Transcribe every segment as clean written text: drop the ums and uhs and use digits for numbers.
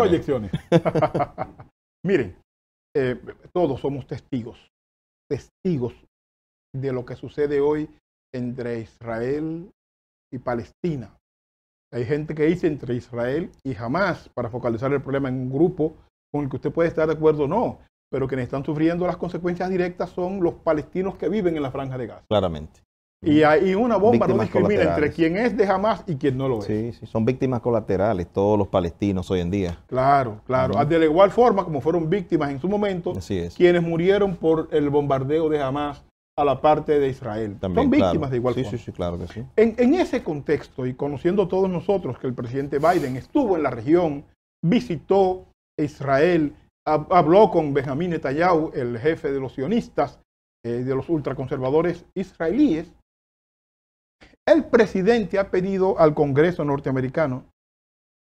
Proyecciones. Miren, todos somos testigos de lo que sucede hoy entre Israel y Palestina. Hay gente que dice entre Israel y Hamás para focalizar el problema en un grupo con el que usted puede estar de acuerdo o no, pero quienes están sufriendo las consecuencias directas son los palestinos que viven en la Franja de Gaza. Claramente. Y hay una bomba no discrimina entre colaterales. quien es de Hamás y quien no lo es. Sí, sí, son víctimas colaterales todos los palestinos hoy en día. Claro, claro. De la igual forma como fueron víctimas en su momento, Así es. quienes murieron por el bombardeo de Hamás a la parte de Israel. También, son víctimas claro. de igual Sí, forma. sí, sí, claro que sí. En ese contexto, y conociendo todos nosotros que el presidente Biden estuvo en la región, visitó Israel, habló con Benjamín Netanyahu, el jefe de los sionistas, de los ultraconservadores israelíes, el presidente ha pedido al Congreso norteamericano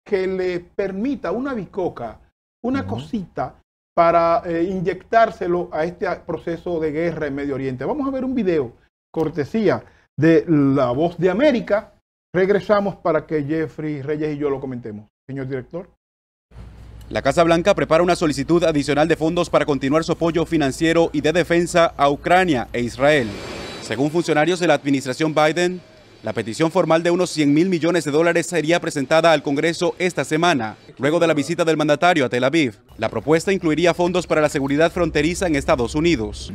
que le permita una bicoca, una cosita para inyectárselo a este proceso de guerra en Medio Oriente. Vamos a ver un video, cortesía de La Voz de América. Regresamos para que Jeffrey Reyes y yo lo comentemos. Señor director. La Casa Blanca prepara una solicitud adicional de fondos para continuar su apoyo financiero y de defensa a Ucrania e Israel. Según funcionarios de la administración Biden, la petición formal de unos $100 mil millones sería presentada al Congreso esta semana, luego de la visita del mandatario a Tel Aviv. La propuesta incluiría fondos para la seguridad fronteriza en Estados Unidos.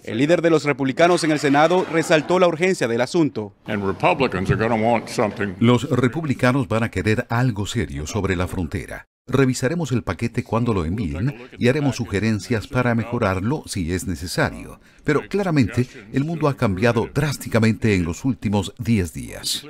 El líder de los republicanos en el Senado resaltó la urgencia del asunto. Los republicanos van a querer algo serio sobre la frontera. Revisaremos el paquete cuando lo envíen y haremos sugerencias para mejorarlo si es necesario. Pero claramente, el mundo ha cambiado drásticamente en los últimos 10 días.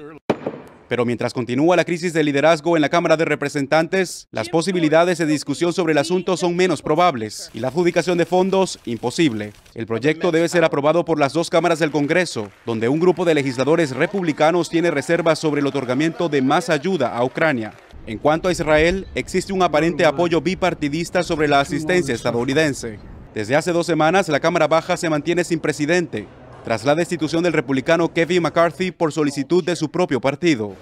Pero mientras continúa la crisis de liderazgo en la Cámara de Representantes, las posibilidades de discusión sobre el asunto son menos probables y la adjudicación de fondos imposible. El proyecto debe ser aprobado por las dos cámaras del Congreso, donde un grupo de legisladores republicanos tiene reservas sobre el otorgamiento de más ayuda a Ucrania. En cuanto a Israel, existe un aparente apoyo bipartidista sobre la asistencia estadounidense. Desde hace 2 semanas, la Cámara Baja se mantiene sin presidente, tras la destitución del republicano Kevin McCarthy por solicitud de su propio partido.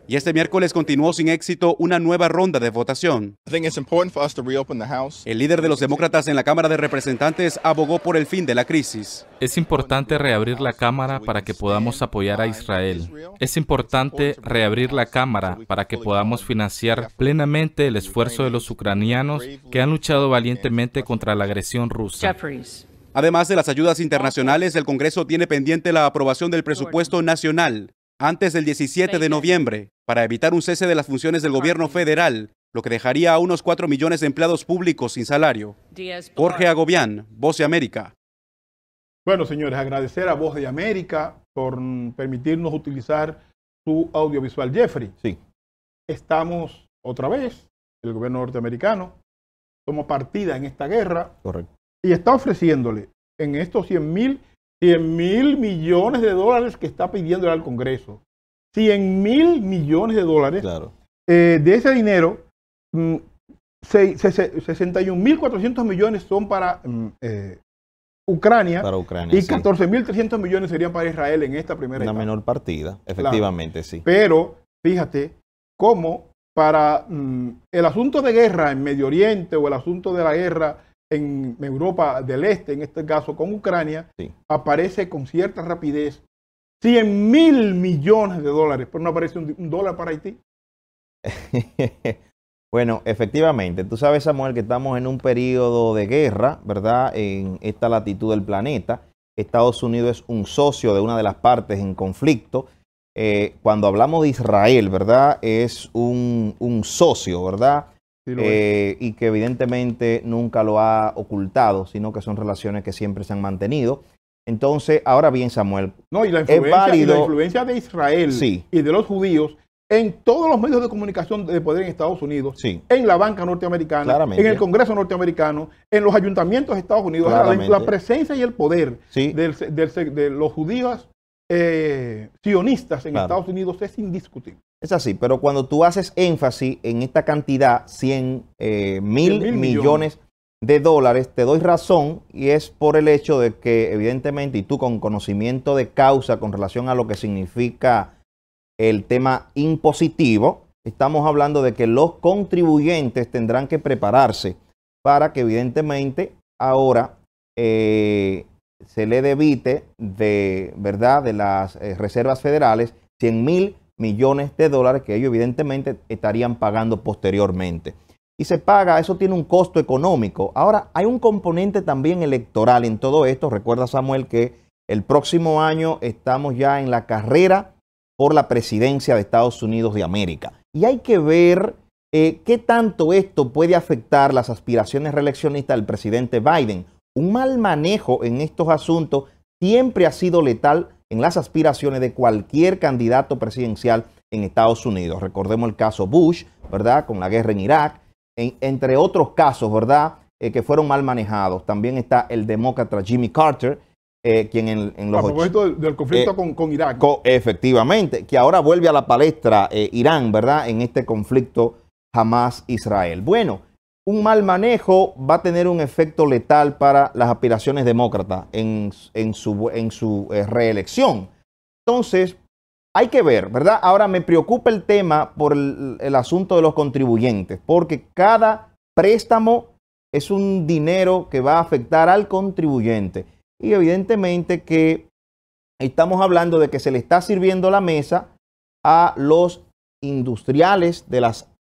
Y este miércoles continuó sin éxito una nueva ronda de votación. El líder de los demócratas en la Cámara de Representantes abogó por el fin de la crisis. Es importante reabrir la Cámara para que podamos apoyar a Israel. Es importante reabrir la Cámara para que podamos financiar plenamente el esfuerzo de los ucranianos que han luchado valientemente contra la agresión rusa. Además de las ayudas internacionales, el Congreso tiene pendiente la aprobación del presupuesto nacional antes del 17 de noviembre para evitar un cese de las funciones del gobierno federal, lo que dejaría a unos 4 millones de empleados públicos sin salario. Jorge Agobián, Voz de América. Bueno, señores, agradecer a Voz de América por permitirnos utilizar su audiovisual. Jeffrey, sí. Estamos otra vez, el gobierno norteamericano, como partida en esta guerra. Correcto. Y está ofreciéndole en estos 100 mil millones de dólares que está pidiéndole al Congreso. 100 mil millones de dólares. Claro. De ese dinero, 61.400 millones son para Ucrania, y 14.300 millones serían para Israel en esta primera etapa. Una menor partida, efectivamente, claro. Sí. Pero fíjate cómo para el asunto de guerra en Medio Oriente o el asunto de la guerra en Europa del Este, en este caso con Ucrania, sí, aparece con cierta rapidez 100 mil millones de dólares, pero no aparece un dólar para Haití. Bueno, efectivamente, tú sabes, Samuel, que estamos en un periodo de guerra, ¿verdad? En esta latitud del planeta. Estados Unidos es un socio de una de las partes en conflicto. Cuando hablamos de Israel, ¿verdad? Es un socio, ¿verdad? Sí, y que evidentemente nunca lo ha ocultado, sino que son relaciones que siempre se han mantenido. Entonces, ahora bien, Samuel, no, y la influencia de Israel, sí, y de los judíos en todos los medios de comunicación de poder en Estados Unidos, sí, en la banca norteamericana, claramente, en el Congreso norteamericano, en los ayuntamientos de Estados Unidos, la presencia y el poder, sí, de los judíos sionistas en, claro, Estados Unidos es indiscutible. Es así, pero cuando tú haces énfasis en esta cantidad, 100 mil millones de dólares, te doy razón, y es por el hecho de que evidentemente, y tú con conocimiento de causa con relación a lo que significa el tema impositivo, estamos hablando de que los contribuyentes tendrán que prepararse para que evidentemente ahora se le debite de, ¿verdad?, de las reservas federales 100.000 millones de dólares que ellos evidentemente estarían pagando posteriormente. Y se paga, eso tiene un costo económico. Ahora, hay un componente también electoral en todo esto. Recuerda, Samuel, que el próximo año estamos ya en la carrera por la presidencia de Estados Unidos de América. Y hay que ver qué tanto esto puede afectar las aspiraciones reeleccionistas del presidente Biden. Un mal manejo en estos asuntos siempre ha sido letal en las aspiraciones de cualquier candidato presidencial en Estados Unidos. Recordemos el caso Bush, ¿verdad?, con la guerra en Irak, entre otros casos, ¿verdad?, que fueron mal manejados. También está el demócrata Jimmy Carter, quien en los... A propósito del conflicto con Irak. Efectivamente, que ahora vuelve a la palestra Irán, ¿verdad?, en este conflicto Hamás-Israel. Bueno, un mal manejo va a tener un efecto letal para las aspiraciones demócratas en su reelección. Entonces, hay que ver, ¿verdad? Ahora me preocupa el tema por el asunto de los contribuyentes, porque cada préstamo es un dinero que va a afectar al contribuyente. Y evidentemente que estamos hablando de que se le está sirviendo la mesa a los industriales de las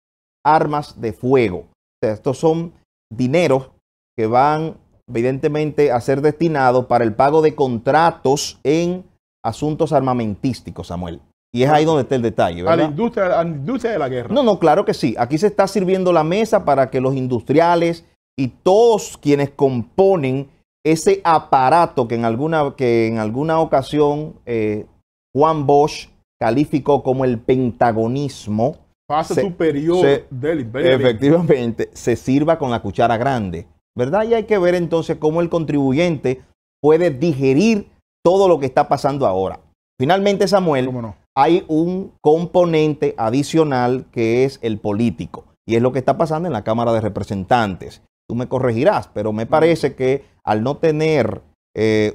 armas de fuego. O sea, estos son dineros que van evidentemente a ser destinados para el pago de contratos en asuntos armamentísticos, Samuel. Y es ahí donde está el detalle, ¿verdad? A la industria de la guerra. No, claro que sí. Aquí se está sirviendo la mesa para que los industriales y todos quienes componen ese aparato que en alguna ocasión Juan Bosch calificó como el pentagonismo. Fase superior del imperio. Efectivamente, se sirva con la cuchara grande, ¿verdad? Y hay que ver entonces cómo el contribuyente puede digerir todo lo que está pasando ahora. Finalmente, Samuel, ¿cómo no? Hay un componente adicional que es el político. Y es lo que está pasando en la Cámara de Representantes. Tú me corregirás, pero me parece que al no tener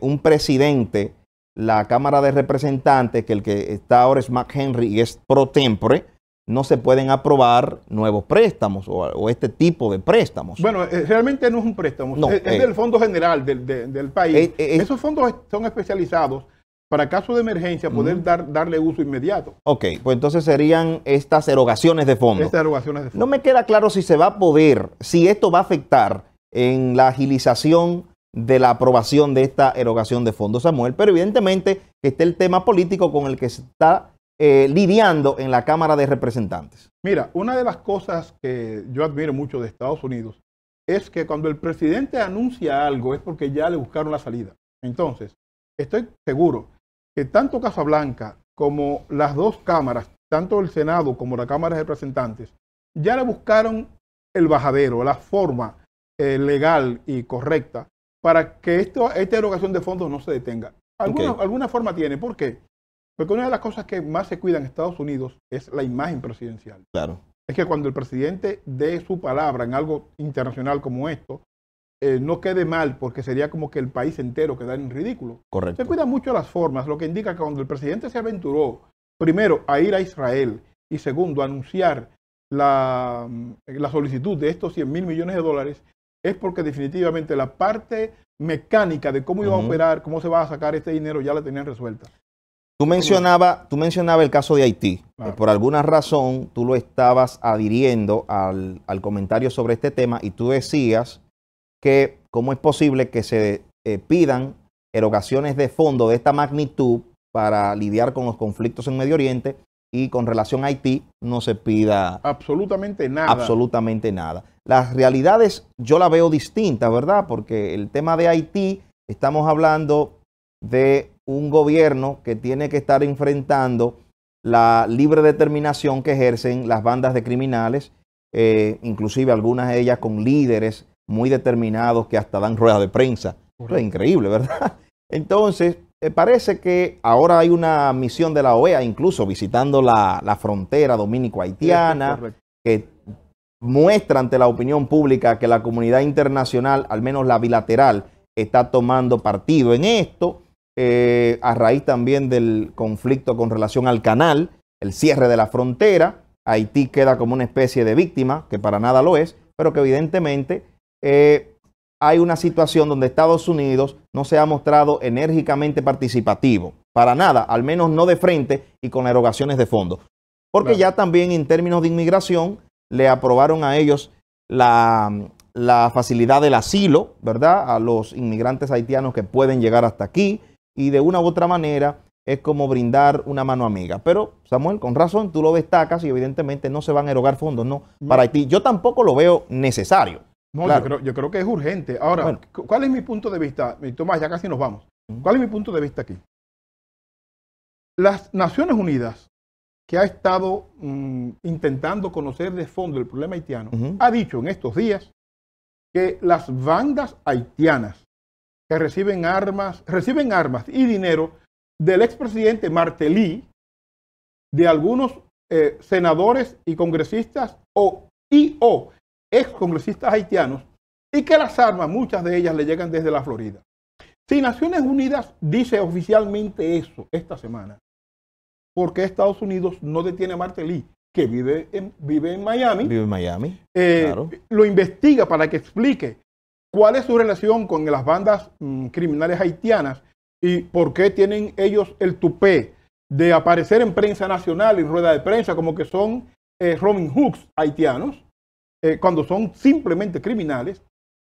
un presidente, la Cámara de Representantes, que el que está ahora es McHenry y es pro tempore, no se pueden aprobar nuevos préstamos o este tipo de préstamos. Bueno, realmente no es un préstamo, no, es del Fondo General del país. Esos fondos son especializados para casos de emergencia poder darle uso inmediato. Ok, pues entonces serían estas erogaciones de fondos. Estas erogaciones de fondos. No me queda claro si se va a poder, si esto va a afectar en la agilización de la aprobación de esta erogación de fondos, Samuel, pero evidentemente está el tema político con el que se está lidiando en la Cámara de Representantes. Mira, una de las cosas que yo admiro mucho de Estados Unidos es que cuando el presidente anuncia algo es porque ya le buscaron la salida. Entonces, estoy seguro que tanto Casablanca como las dos cámaras, tanto el Senado como la Cámara de Representantes, ya le buscaron el bajadero, la forma legal y correcta para que esta erogación de fondos no se detenga. Alguna forma tiene. ¿Por qué? Porque una de las cosas que más se cuida en Estados Unidos es la imagen presidencial. Claro. Es que cuando el presidente dé su palabra en algo internacional como esto, no quede mal, porque sería como que el país entero quedara en ridículo. Correcto. Se cuidan mucho las formas, lo que indica que cuando el presidente se aventuró, primero, a ir a Israel, y segundo, a anunciar la solicitud de estos 100.000 millones de dólares, es porque definitivamente la parte mecánica de cómo iba a operar, cómo se va a sacar este dinero, ya la tenían resuelta. Tú mencionabas el caso de Haití. Claro. Por alguna razón, tú lo estabas adhiriendo al comentario sobre este tema y tú decías que cómo es posible que se pidan erogaciones de fondos de esta magnitud para lidiar con los conflictos en Medio Oriente y con relación a Haití no se pida absolutamente nada. Absolutamente nada. Las realidades yo la veo distintas, ¿verdad? Porque el tema de Haití, estamos hablando de un gobierno que tiene que estar enfrentando la libre determinación que ejercen las bandas de criminales, inclusive algunas de ellas con líderes muy determinados que hasta dan ruedas de prensa. Eso es increíble, ¿verdad? Entonces, parece que ahora hay una misión de la OEA, incluso visitando la frontera dominico-haitiana, que muestra ante la opinión pública que la comunidad internacional, al menos la bilateral, está tomando partido en esto, a raíz también del conflicto con relación al canal, el cierre de la frontera, Haití queda como una especie de víctima, que para nada lo es, pero que evidentemente hay una situación donde Estados Unidos no se ha mostrado enérgicamente participativo, para nada, al menos no de frente y con erogaciones de fondos. Porque ya también en términos de inmigración le aprobaron a ellos la facilidad del asilo, ¿verdad? A los inmigrantes haitianos que pueden llegar hasta aquí y de una u otra manera es como brindar una mano amiga. Pero, Samuel, con razón, tú lo destacas y evidentemente no se van a erogar fondos, ¿no? Para Haití. Yo tampoco lo veo necesario. No, claro. yo creo que es urgente. Ahora, bueno, ¿cuál es mi punto de vista? Tomás, ya casi nos vamos. ¿Cuál es mi punto de vista aquí? Las Naciones Unidas, que ha estado intentando conocer de fondo el problema haitiano, ha dicho en estos días que las bandas haitianas que reciben armas y dinero del expresidente Martelly, de algunos senadores y congresistas o excongresistas haitianos, y que las armas, muchas de ellas le llegan desde la Florida. Si Naciones Unidas dice oficialmente eso esta semana, ¿por qué Estados Unidos no detiene a Martelly, que vive en Miami? Vive en Miami, claro. Lo investiga para que explique cuál es su relación con las bandas criminales haitianas y por qué tienen ellos el tupé de aparecer en prensa nacional, en rueda de prensa, como que son Robin Hoods haitianos, cuando son simplemente criminales.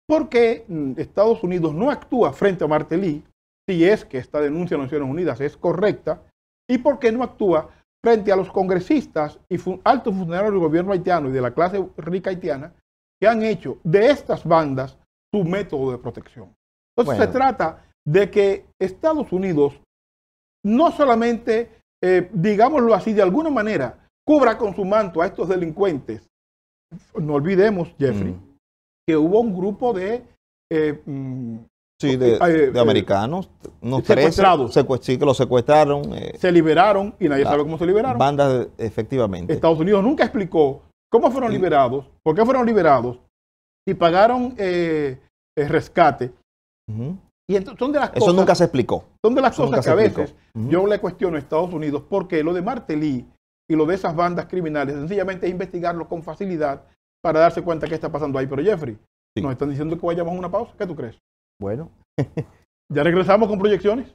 ¿Por qué Estados Unidos no actúa frente a Martelly, si es que esta denuncia de Naciones Unidas es correcta? ¿Y por qué no actúa frente a los congresistas y altos funcionarios del gobierno haitiano y de la clase rica haitiana que han hecho de estas bandas su método de protección? Entonces se trata de que Estados Unidos no solamente, digámoslo así, de alguna manera, cubra con su manto a estos delincuentes. No olvidemos, Jeffrey, que hubo un grupo de americanos, unos secuestrados. Sí, que los secuestraron. Se liberaron y nadie sabe cómo se liberaron. Bandas, efectivamente. Estados Unidos nunca explicó cómo fueron liberados, por qué fueron liberados, y pagaron rescate. Y entonces, son de las Eso nunca se explicó. Son de las cosas que a veces yo le cuestiono a Estados Unidos, porque lo de Martelly y lo de esas bandas criminales sencillamente es investigarlo con facilidad para darse cuenta qué está pasando ahí. Pero Jeffrey, nos están diciendo que vayamos a una pausa. ¿Qué tú crees? Bueno. ¿Ya regresamos con proyecciones?